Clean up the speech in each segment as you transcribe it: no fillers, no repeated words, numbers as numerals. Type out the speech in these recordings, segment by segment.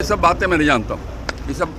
सब बातें मैं नहीं जानता हूँ। ये सब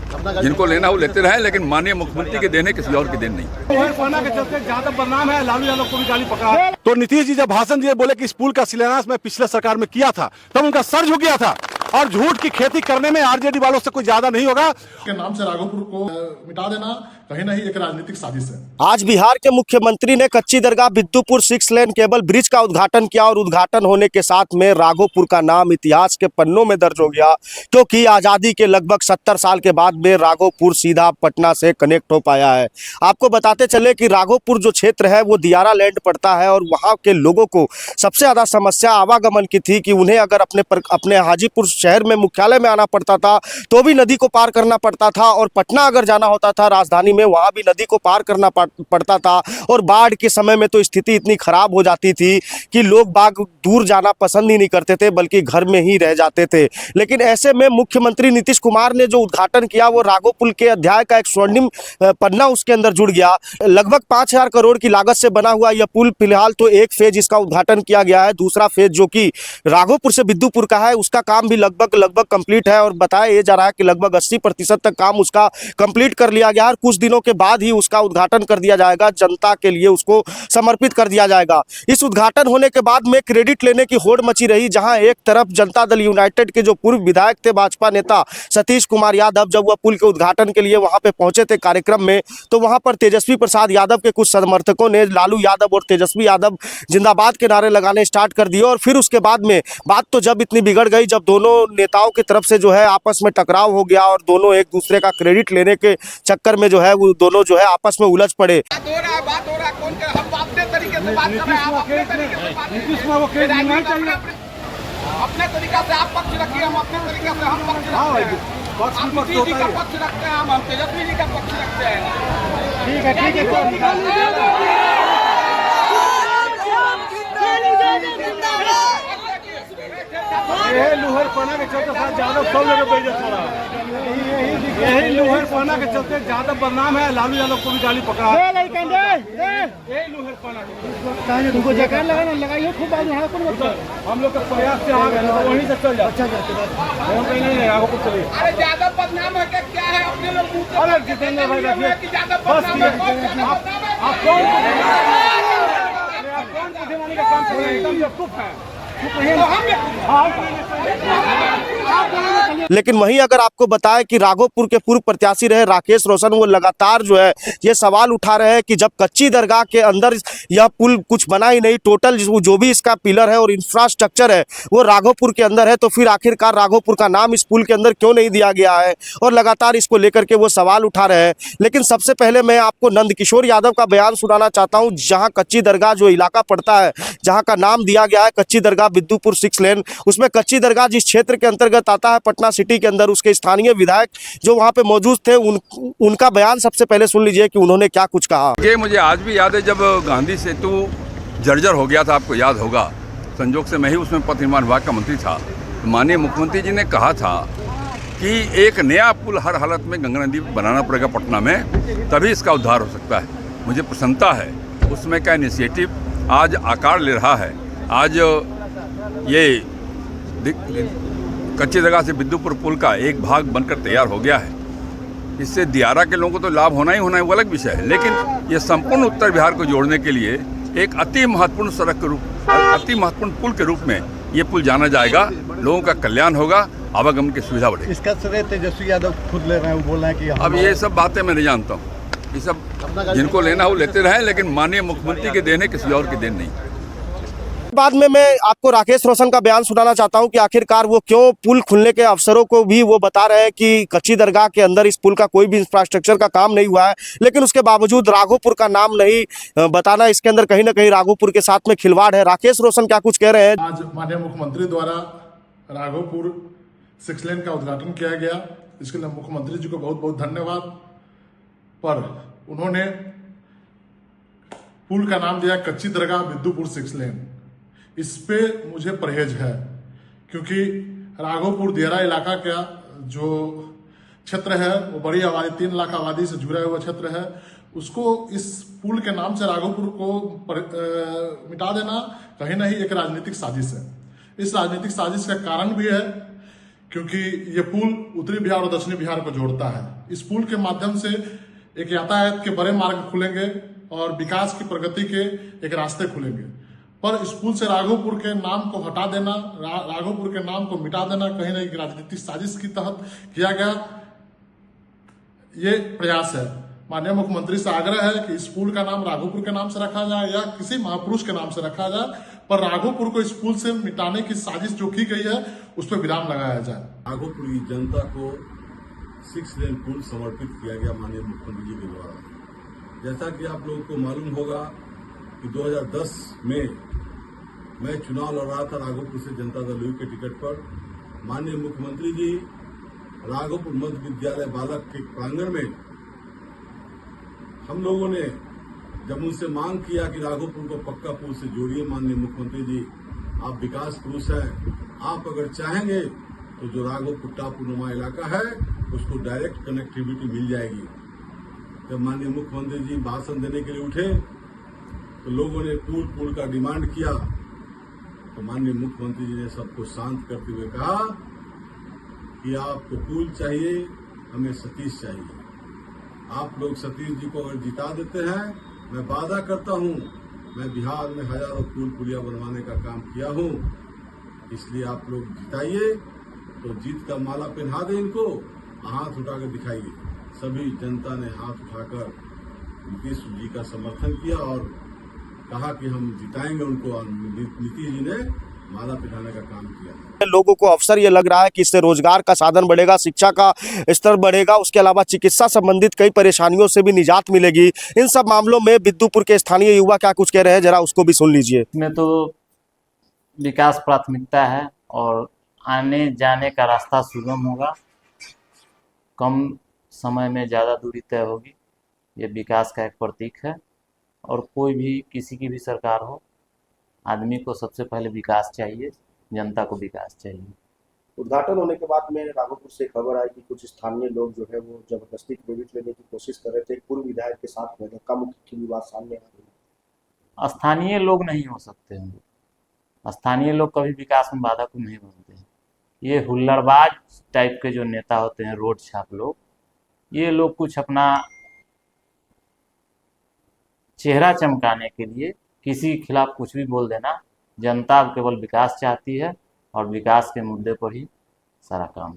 जिनको लेना वो लेते रहे, लेकिन माननीय मुख्यमंत्री के देने किसी और के देन नहीं। के चलते ज्यादा बदनाम है, लालू यादव को भी गाली पकड़ा है। तो नीतीश जी जब भाषण दिए बोले कि इस पुल का शिलान्यास मैं पिछले सरकार में किया था, तब उनका सर झुक गया था। और झूठ की खेती करने में आरजेडी वालों से कोई ज्यादा नहीं होगा। के नाम से राघोपुर को मिटा देना कहीं ना एक राजनीतिक साजिश है। आज बिहार के मुख्यमंत्री ने कच्ची दरगाह बिद्दुपुर 6 लेन केबल ब्रिज का उद्घाटन किया और उद्घाटन होने के साथ में राघोपुर का नाम इतिहास के पन्नों में दर्ज हो गया, क्योंकि आजादी के लगभग 70 साल के बाद में राघोपुर सीधा पटना से कनेक्ट हो पाया है। आपको बताते चले कि राघोपुर जो क्षेत्र है वो दियारा लैंड पड़ता है और वहाँ के लोगों को सबसे ज्यादा समस्या आवागमन की थी कि उन्हें अगर अपने हाजीपुर शहर में मुख्यालय में आना पड़ता था तो भी नदी को पार करना पड़ता था, और पटना अगर जाना होता था राजधानी में, वहां भी नदी को पार करना पड़ता था। और बाढ़ के समय में तो स्थिति इतनी खराब हो जाती थी कि लोग बाग दूर जाना पसंद ही नहीं करते थे, बल्कि घर में ही रह जाते थे। लेकिन ऐसे में मुख्यमंत्री नीतीश कुमार ने जो उद्घाटन किया वो राघोपुर के अध्याय का एक स्वर्णिम पन्ना उसके अंदर जुड़ गया। लगभग 5000 करोड़ की लागत से बना हुआ यह पुल फिलहाल तो एक फेज इसका उद्घाटन किया गया है। दूसरा फेज जो कि राघोपुर से बिद्दुपुर का है, उसका काम भी लगभग कंप्लीट है और बताया जा रहा है कि लगभग 80% तक काम उसका कंप्लीट कर लिया गया है। कुछ दिनों के बाद ही उसका उद्घाटन कर दिया जाएगा, जनता के लिए उसको समर्पित कर दिया जाएगा। इस उद्घाटन होने के बाद में क्रेडिट लेने की होड़ मची रही, जहां एक तरफ जनता दल यूनाइटेड के जो पूर्व विधायक थे भाजपा नेता सतीश कुमार यादव, जब वह पुल के उद्घाटन के लिए वहां पे पहुंचे थे कार्यक्रम में, तो वहां पर तेजस्वी प्रसाद यादव के कुछ समर्थकों ने लालू यादव और तेजस्वी यादव जिंदाबाद के नारे लगाने स्टार्ट कर दिए। और फिर उसके बाद में बात तो जब इतनी बिगड़ गई, जब दोनों नेताओं की तरफ से जो है आपस में टकराव हो गया और दोनों एक दूसरे का क्रेडिट लेने के चक्कर में जो है वो दोनों जो है आपस में उलझ पड़े। बात हो रहा है कौन के हम अपने तरीके से बात कर रहे हैं, आप अपने तरीके से बात कर रहे हैं। अपने तरीका से आप पक्ष रखिए, हम अपने तरीके से हम पक्ष रखते हैं। आप नीतीश जी का पक्ष रखते हैं, हम तेजस्वी जी का पक्ष रखते हैं। ठीक है। यही लुहर पना के चलते ज्यादा सब लोग बेइज्जत हो रहा है। यही लुहर पना के चलते ज्यादा बदनाम है, लालू यादव को भी गाली पकड़ा है। यही लुहर पना तुमको जयकार लगाना लगाइए खूब, हम लोग का प्रयास से आ गए, वहीं से चल जाए। नहीं आगे कुछ चलिए। अरे ज्यादा बदनाम है क्या है? अपने लोग अरे जितेंद्र भाई ज्यादा बदनाम है। आप कौन बुद्धिमानी का काम कर रहे हैं? एकदम बेवकूफ है। लेकिन वहीं अगर आपको बताएं कि राघोपुर के पूर्व प्रत्याशी रहे राकेश रोशन, वो लगातार जो है ये सवाल उठा रहे हैं कि जब कच्ची दरगाह के अंदर यह पुल कुछ बना ही नहीं, टोटल जो भी इसका पिलर है और इंफ्रास्ट्रक्चर है वो राघोपुर के अंदर है, तो फिर आखिरकार राघोपुर का नाम इस पुल के अंदर क्यों नहीं दिया गया है? और लगातार इसको लेकर के वो सवाल उठा रहे हैं। लेकिन सबसे पहले मैं आपको नंदकिशोर यादव का बयान सुनाना चाहता हूँ, जहाँ कच्ची दरगाह जो इलाका पड़ता है, जहाँ का नाम दिया गया है कच्ची दरगाह बिद्दुपुर 6 लेन, उसमें कच्ची दरगाह जिस क्षेत्र के अंतर्गत आता है पटना सिटी के अंदर, उसके स्थानीय विधायक जो वहां पे मौजूद थे उनका बयान सबसे पहले सुन लीजिए कि उन्होंने क्या कुछ कहा। ये मुझे आज भी याद है, जब गांधी सेतु जर्जर हो गया था, आपको याद होगा, संजोग से मैं ही उसमें पथ निर्माण विभाग का मंत्री था। तो माननीय मुख्यमंत्री जी ने कहा था कि एक नया पुल हर हालत में गंगा नदी बनाना पड़ेगा पटना में, तभी इसका उद्धार हो सकता है। मुझे प्रसन्नता है उसमें का इनिशिएटिव आज आकार ले रहा है। आज ये कच्ची दरगाह से बिद्दुपुर पुल का एक भाग बनकर तैयार हो गया है। इससे दियारा के लोगों को तो लाभ होना ही होना है, वो अलग विषय है, लेकिन ये संपूर्ण उत्तर बिहार को जोड़ने के लिए एक अति महत्वपूर्ण सड़क के रूप, अति महत्वपूर्ण पुल के रूप में ये पुल जाना जाएगा। लोगों का कल्याण होगा, आवागमन की सुविधा बढ़ेगी। इसका श्रेय तेजस्वी यादव खुद ले रहे हैं, वो बोल रहे हैं कि अब ये सब बातें मैं नहीं जानता हूँ। ये सब जिनको लेना वो लेते रहे, लेकिन माननीय मुख्यमंत्री के देने किसी और के देन नहीं। बाद में मैं आपको राकेश रोशन का बयान सुनाना चाहता हूं कि आखिरकार वो क्यों पुल खुलने के अफसरों को भी वो बता रहे हैं कि कच्ची दरगाह के अंदर इस पुल का कोई भी इंफ्रास्ट्रक्चर का काम नहीं हुआ है, लेकिन उसके बावजूद राघोपुर का नाम नहीं बताना, इसके अंदर कहीं ना कहीं राघोपुर के साथ में खिलवाड़ है। राकेश रोशन क्या कुछ कह रहे हैं? आज माननीय मुख्यमंत्री द्वारा राघोपुर 6 लेन का उद्घाटन किया गया, इसके लिए मुख्यमंत्री जी को बहुत बहुत धन्यवाद। पर उन्होंने पुल का नाम दिया कच्ची दरगाह बिद्दुपुर 6 लेन। इस पे मुझे परहेज है, क्योंकि राघोपुर दियारा इलाका का जो क्षेत्र है वो बड़ी आबादी 3 लाख आबादी से जुड़ा हुआ क्षेत्र है, उसको इस पुल के नाम से राघोपुर को मिटा देना कहीं ना एक राजनीतिक साजिश है। इस राजनीतिक साजिश का कारण भी है क्योंकि ये पुल उत्तरी बिहार और दक्षिणी बिहार को जोड़ता है। इस पुल के माध्यम से एक यातायात के बड़े मार्ग खुलेंगे और विकास की प्रगति के एक रास्ते खुलेंगे। पर इस पुल से राघोपुर के नाम को हटा देना, राघोपुर के नाम को मिटा देना कहीं ना कहीं राजनीतिक साजिश के तहत किया गया ये प्रयास है। माननीय मुख्यमंत्री से आग्रह है कि इस पुल का नाम राघोपुर के नाम से रखा जाए या किसी महापुरुष के नाम से रखा जाए, पर राघोपुर को इस पुल से मिटाने की साजिश जो की गई है उस पर विराम लगाया जाए। राघोपुर की जनता को 6 लेन पुल समर्पित किया गया माननीय मुख्यमंत्री जी के द्वारा। जैसा कि आप लोगों को मालूम होगा कि 2010 में मैं चुनाव लड़ रहा था राघोपुर से जनता दल यू के टिकट पर। माननीय मुख्यमंत्री जी राघोपुर मध्य विद्यालय बालक के प्रांगण में हम लोगों ने जब उनसे मांग किया कि राघोपुर को पक्का पुल से जोड़िए, माननीय मुख्यमंत्री जी आप विकास पुरुष हैं, आप अगर चाहेंगे तो जो राघोपुर टापुनुमा इलाका है उसको डायरेक्ट कनेक्टिविटी मिल जाएगी। जब माननीय मुख्यमंत्री जी भाषण देने के लिए उठे तो लोगों ने पुल का डिमांड किया, तो माननीय मुख्यमंत्री जी ने सबको शांत करते हुए कहा कि आपको पुल चाहिए, हमें सतीश चाहिए। आप लोग सतीश जी को अगर जिता देते हैं, मैं वादा करता हूं मैं बिहार में हजारों पुल पुलिया बनवाने का काम किया हूं, इसलिए आप लोग जिताइए तो जीत का माला पहना दें इनको, हाथ उठाकर दिखाइए। सभी जनता ने हाथ उठाकर नीतीश जी का समर्थन किया और कहा कि हम जिताएंगे उनको, और नीतीश जी ने माला पहनाने का काम किया। लोगों को अवसर ये लग रहा है कि इससे रोजगार का साधन बढ़ेगा, शिक्षा का स्तर बढ़ेगा, उसके अलावा चिकित्सा संबंधित कई परेशानियों से भी निजात मिलेगी। इन सब मामलों में बिद्दुपुर के स्थानीय युवा क्या कुछ कह रहे हैं, जरा उसको भी सुन लीजिए। इसमें तो विकास प्राथमिकता है और आने जाने का रास्ता सुगम होगा, कम समय में ज़्यादा दूरी तय होगी। ये विकास का एक प्रतीक है और कोई भी किसी की भी सरकार हो, आदमी को सबसे पहले विकास चाहिए, जनता को विकास चाहिए। उद्घाटन होने के बाद में राघोपुर से खबर आई कि कुछ स्थानीय लोग जो है वो जबरदस्ती क्रेडिट लेने की कोशिश कर रहे थे। पूर्व विधायक के साथ में धक्का मुक्की की बात सामने आ रही है। स्थानीय लोग नहीं हो सकते हैं, स्थानीय लोग कभी विकास में बाधा को नहीं बनते हैं। ये हुल्लड़बाज टाइप के जो नेता होते हैं, रोड छाप लोग, ये लोग कुछ अपना चेहरा चमकाने के लिए किसी के खिलाफ कुछ भी बोल देना। जनता केवल विकास चाहती है और विकास के मुद्दे पर ही सारा काम